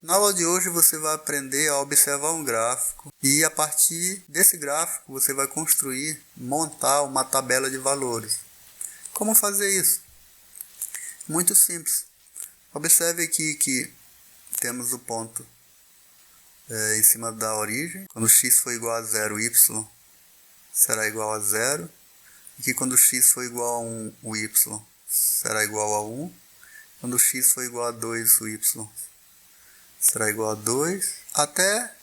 Na aula de hoje você vai aprender a observar um gráfico e a partir desse gráfico você vai montar uma tabela de valores. Como fazer isso? Muito simples. Observe aqui que temos o ponto em cima da origem. Quando x for igual a 0, y será igual a 0. Aqui quando x for igual a 1, o y será igual a 1. Quando x for igual a 2, o y será igual a 2. Até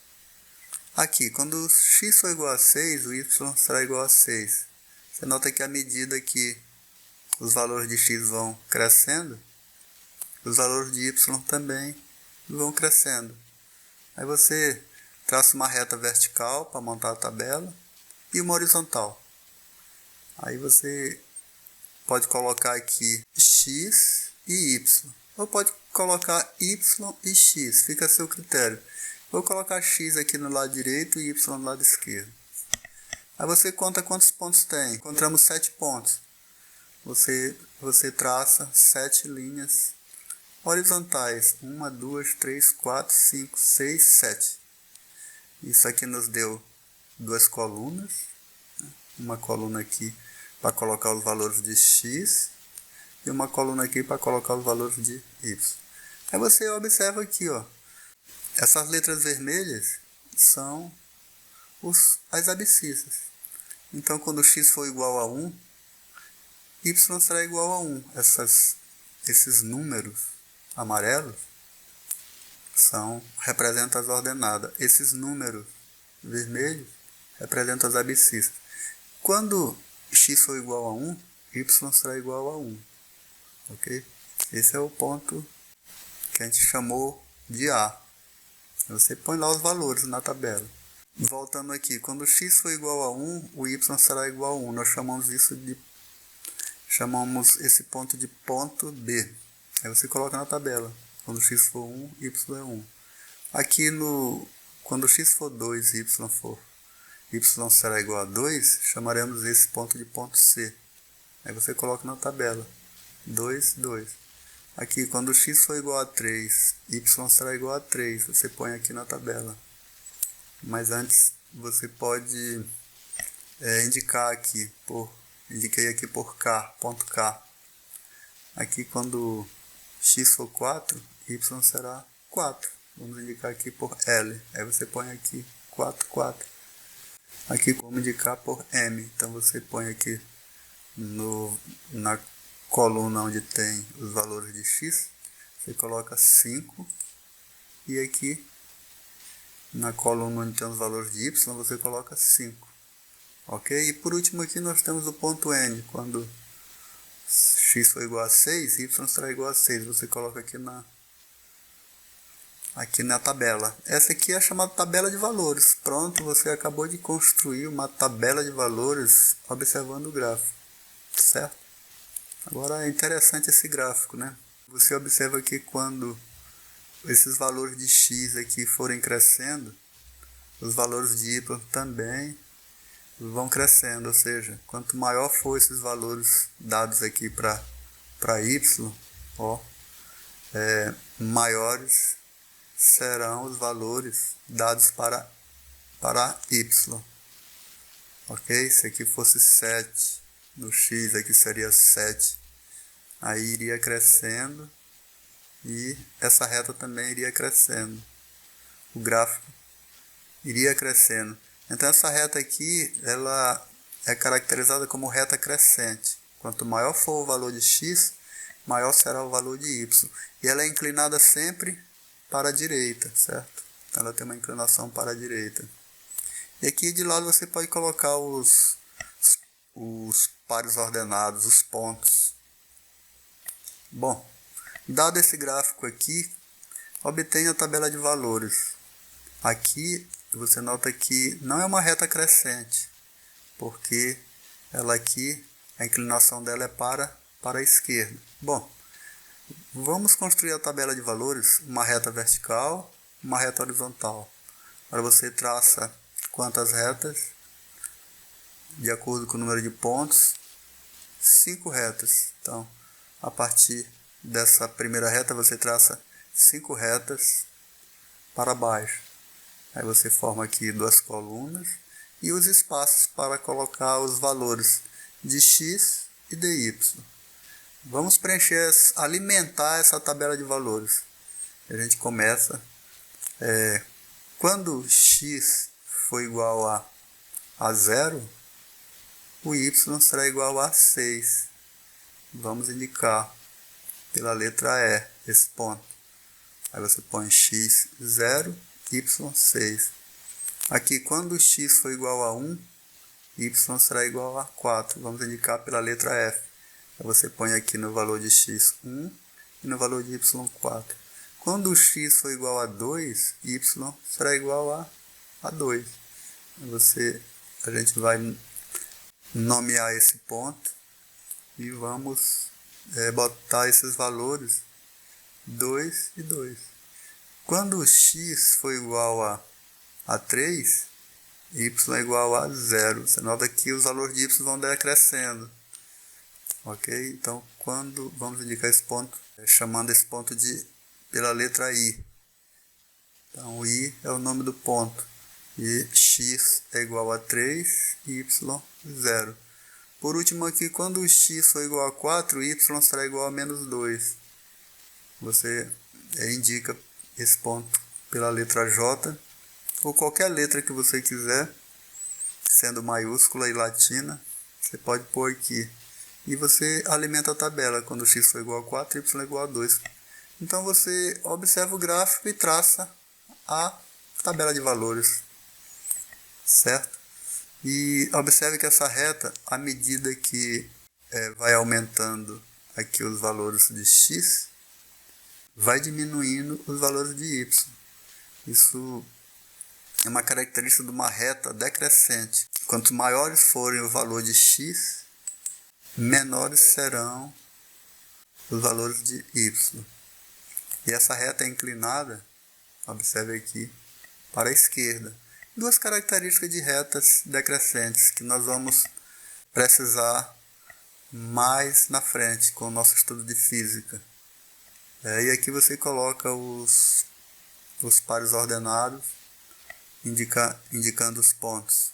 aqui, quando x for igual a 6, o y será igual a 6. Você nota que à medida que os valores de x vão crescendo, os valores de y também vão crescendo. Aí você traça uma reta vertical para montar a tabela e uma horizontal. Aí você pode colocar aqui x e y. Ou pode colocar y e x, fica a seu critério. Vou colocar x aqui no lado direito e y no lado esquerdo. Aí você conta quantos pontos tem. Encontramos 7 pontos. Você traça 7 linhas horizontais. 1, 2, 3, 4, 5, 6, 7. Isso aqui nos deu 2 colunas. Uma coluna aqui para colocar os valores de x e uma coluna aqui para colocar os valores de y. Aí você observa aqui, ó, essas letras vermelhas são as abscissas. Então, quando x for igual a 1, y será igual a 1. Esses números amarelos representam as ordenadas. Esses números vermelhos representam as abscissas. Quando x for igual a 1, y será igual a 1. Ok? Esse é o ponto que a gente chamou de A. Você põe lá os valores na tabela. Voltando aqui, quando x for igual a 1, o y será igual a 1. Nós chamamos esse ponto de ponto B. Aí você coloca na tabela. Quando x for 1, y é 1. Aqui quando x for 2 e y será igual a 2, chamaremos esse ponto de ponto C. Aí você coloca na tabela. 2, 2. Aqui, quando x for igual a 3, y será igual a 3. Você põe aqui na tabela. Mas antes, você pode indicar aqui. Indiquei aqui por K, ponto K. Aqui, quando x for 4, y será 4. Vamos indicar aqui por L. Aí você põe aqui 4, 4. Aqui, vamos indicar por M. Então, você põe aqui na coluna onde tem os valores de x, você coloca 5, e aqui na coluna onde tem os valores de y, você coloca 5, ok? E por último aqui nós temos o ponto N, quando x for igual a 6, y será igual a 6, você coloca aqui na tabela. Essa aqui é a chamada tabela de valores. Pronto, você acabou de construir uma tabela de valores observando o gráfico, certo? Agora é interessante esse gráfico, né? Você observa que quando esses valores de x aqui forem crescendo, os valores de y também vão crescendo, ou seja, quanto maior for esses valores dados aqui para y, maiores serão os valores dados para y. Ok? Se aqui fosse 7, no x aqui seria 7. Aí iria crescendo e essa reta também iria crescendo. O gráfico iria crescendo. Então essa reta aqui, ela é caracterizada como reta crescente. Quanto maior for o valor de x, maior será o valor de y. E ela é inclinada sempre para a direita, certo? Então ela tem uma inclinação para a direita. E aqui de lado você pode colocar os pares ordenados, os pontos. Bom, dado esse gráfico aqui, obtenha a tabela de valores. Aqui você nota que não é uma reta crescente, porque ela aqui, a inclinação dela é para a esquerda. Bom, vamos construir a tabela de valores, uma reta vertical, uma reta horizontal. Agora você traça quantas retas, de acordo com o número de pontos, 5 retas. Então, a partir dessa primeira reta, você traça 5 retas para baixo. Aí você forma aqui duas colunas e os espaços para colocar os valores de x e de y. Vamos preencher, alimentar essa tabela de valores. A gente começa, quando x for igual a 0, o y será igual a 6. Vamos indicar pela letra E esse ponto. Aí você põe x 0, y 6. Aqui, quando x for igual a 1, y será igual a 4. Vamos indicar pela letra F. Aí você põe aqui no valor de x 1 e no valor de y 4. Quando x for igual a 2, y será igual a 2. A gente vai nomear esse ponto e vamos botar esses valores 2 e 2. Quando x for igual a 3, y é igual a 0. Você nota que os valores de y vão decrescendo. Ok? Então, vamos indicar esse ponto, chamando esse ponto pela letra I. Então, I é o nome do ponto. E x é igual a 3 e y 0. Por último aqui, quando x for igual a 4, y será igual a menos 2. Você indica esse ponto pela letra J, ou qualquer letra que você quiser, sendo maiúscula e latina, você pode pôr aqui. E você alimenta a tabela quando x for igual a 4, y é igual a 2. Então você observa o gráfico e traça a tabela de valores, certo? E observe que essa reta, à medida que vai aumentando aqui os valores de x, vai diminuindo os valores de y. Isso é uma característica de uma reta decrescente. Quanto maiores forem o valor de x, menores serão os valores de y. E essa reta é inclinada, observe aqui, para a esquerda. Duas características de retas decrescentes que nós vamos precisar mais na frente com o nosso estudo de física. E aqui você coloca os pares ordenados, indicando os pontos.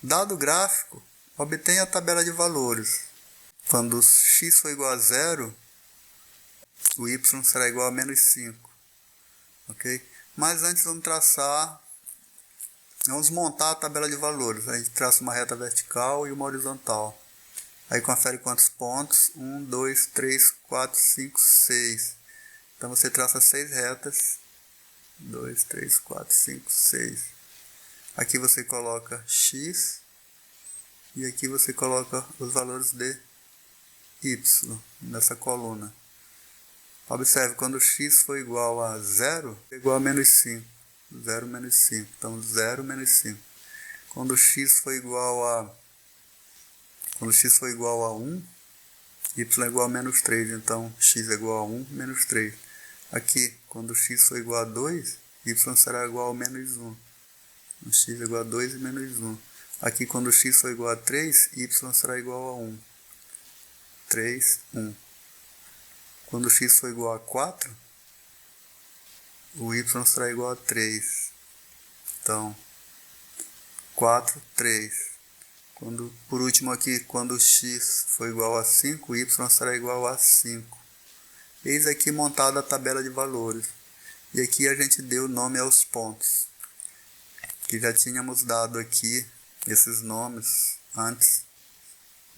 Dado o gráfico, obtenha a tabela de valores. Quando x for igual a 0, o y será igual a menos 5. Ok? Mas antes vamos montar a tabela de valores. A gente traça uma reta vertical e uma horizontal. Aí confere quantos pontos. 1, 2, 3, 4, 5, 6. Então você traça 6 retas. 2, 3, 4, 5, 6. Aqui você coloca x. E aqui você coloca os valores de y nessa coluna. Observe, quando x for igual a 0, é igual a menos 5. 0 menos 5. Então 0 menos 5. Quando x for igual a 1, y é igual a menos 3. Então x é igual a 1 menos 3. Aqui, quando x for igual a 2, y será igual a menos 1. X é igual a 2 e menos 1. Aqui, quando x for igual a 3, y será igual a 1. 3, 1. Quando x for igual a 4, o y será igual a 3. Então, 4, 3. Por último aqui, quando x for igual a 5, o y será igual a 5. Eis aqui montada a tabela de valores. E aqui a gente deu nome aos pontos, que já tínhamos dado aqui esses nomes antes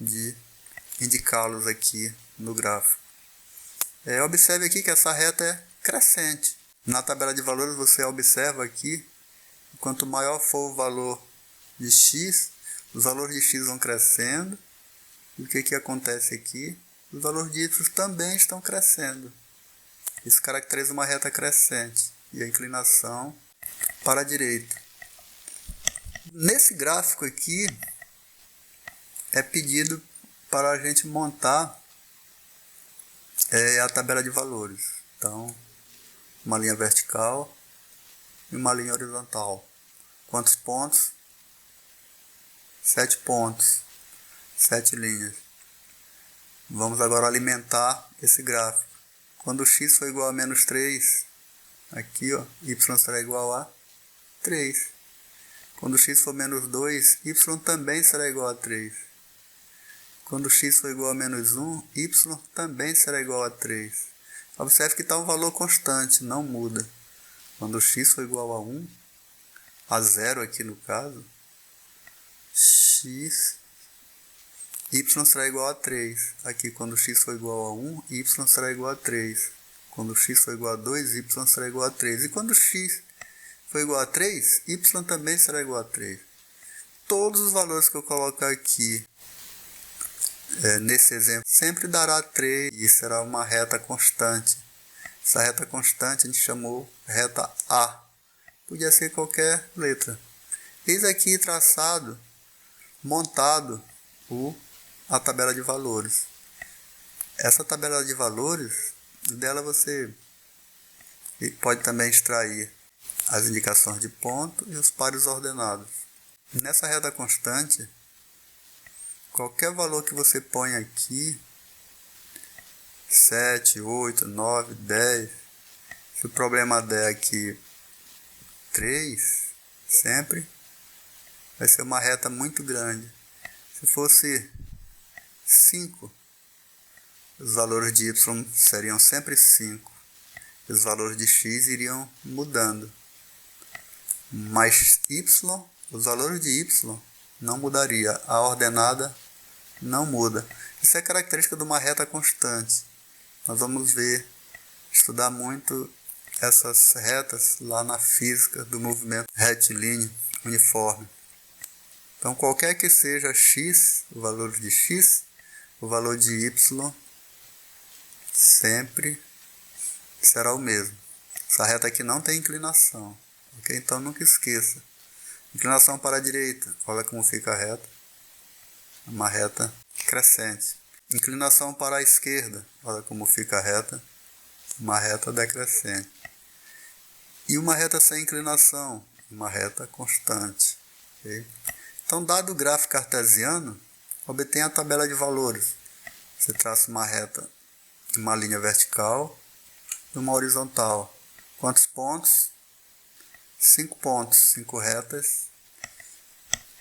de indicá-los aqui no gráfico. Observe aqui que essa reta é crescente. Na tabela de valores você observa aqui, quanto maior for o valor de x, os valores de x vão crescendo. E o que acontece aqui? Os valores de y também estão crescendo. Isso caracteriza uma reta crescente e a inclinação para a direita. Nesse gráfico aqui é pedido para a gente montar a tabela de valores. Então, uma linha vertical e uma linha horizontal. Quantos pontos? 7 pontos, 7 linhas. Vamos agora alimentar esse gráfico. Quando x for igual a menos 3, Aqui, ó, y será igual a 3. Quando x for menos 2, y também será igual a 3. Quando x for igual a menos 1, y também será igual a 3. Observe que está um valor constante, não muda. Quando x for igual a 1, a 0 aqui no caso, y será igual a 3. Aqui, quando x for igual a 1, y será igual a 3. Quando x for igual a 2, y será igual a 3. E quando x for igual a 3, y também será igual a 3. Todos os valores que eu colocar aqui, nesse exemplo, sempre dará 3 e será uma reta constante. Essa reta constante a gente chamou reta A. Podia ser qualquer letra. Eis aqui traçado, montado, a tabela de valores. Essa tabela de valores, dela você pode também extrair as indicações de ponto e os pares ordenados. Nessa reta constante, qualquer valor que você põe aqui, 7, 8, 9, 10, se o problema der aqui 3, sempre vai ser uma reta muito grande. Se fosse 5, os valores de y seriam sempre 5. Os valores de x iriam mudando. Mas y, os valores de y não mudaria. A ordenada não muda. Isso é característica de uma reta constante. Nós vamos estudar muito essas retas lá na física do movimento retilíneo uniforme. Então, qualquer que seja x, o valor de x, o valor de y sempre será o mesmo. Essa reta aqui não tem inclinação, ok? Então, nunca esqueça. Inclinação para a direita, olha como fica a reta. Uma reta crescente. Inclinação para a esquerda, olha como fica a reta. Uma reta decrescente. E uma reta sem inclinação, uma reta constante. Okay? Então, dado o gráfico cartesiano, obtenha a tabela de valores. Você traça uma reta, uma linha vertical e uma horizontal. Quantos pontos? 5 pontos, 5 retas.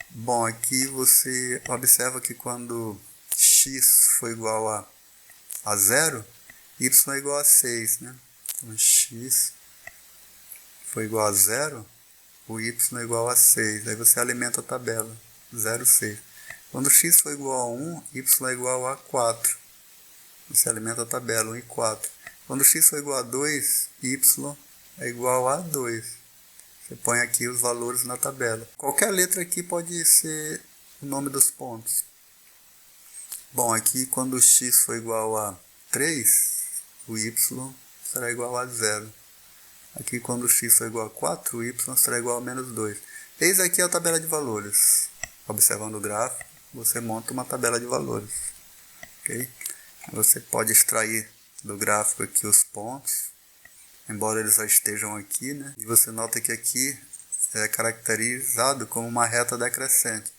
Bom, aqui você observa que quando x for igual a 0, y é igual a 6, né? Então, x for igual a 0, o y é igual a 6. Aí você alimenta a tabela, 0, 6. Quando x for igual a 1, y é igual a 4. Você alimenta a tabela, 1 e 4. Quando x for igual a 2, y é igual a 2. Você põe aqui os valores na tabela. Qualquer letra aqui pode ser o nome dos pontos. Bom, aqui quando x for igual a 3, o y será igual a 0. Aqui quando x for igual a 4, o y será igual a menos 2. Eis aqui a tabela de valores. Observando o gráfico, você monta uma tabela de valores. Okay? Você pode extrair do gráfico aqui os pontos, embora eles já estejam aqui, né? E você nota que aqui é caracterizado como uma reta decrescente.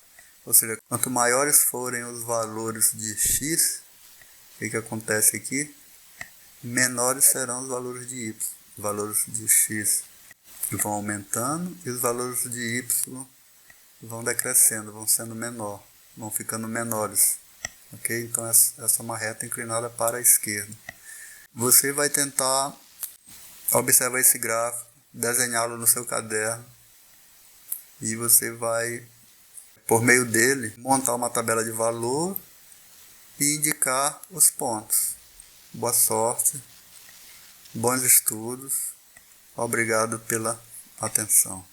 Ou seja, quanto maiores forem os valores de x, o que acontece aqui? Menores serão os valores de y. Os valores de x vão aumentando e os valores de y vão decrescendo, vão sendo menor, vão ficando menores. Ok? Então essa é uma reta inclinada para a esquerda. Você vai tentar observar esse gráfico, desenhá-lo no seu caderno e você vai, por meio dele, montar uma tabela de valor e indicar os pontos. Boa sorte, bons estudos, obrigado pela atenção.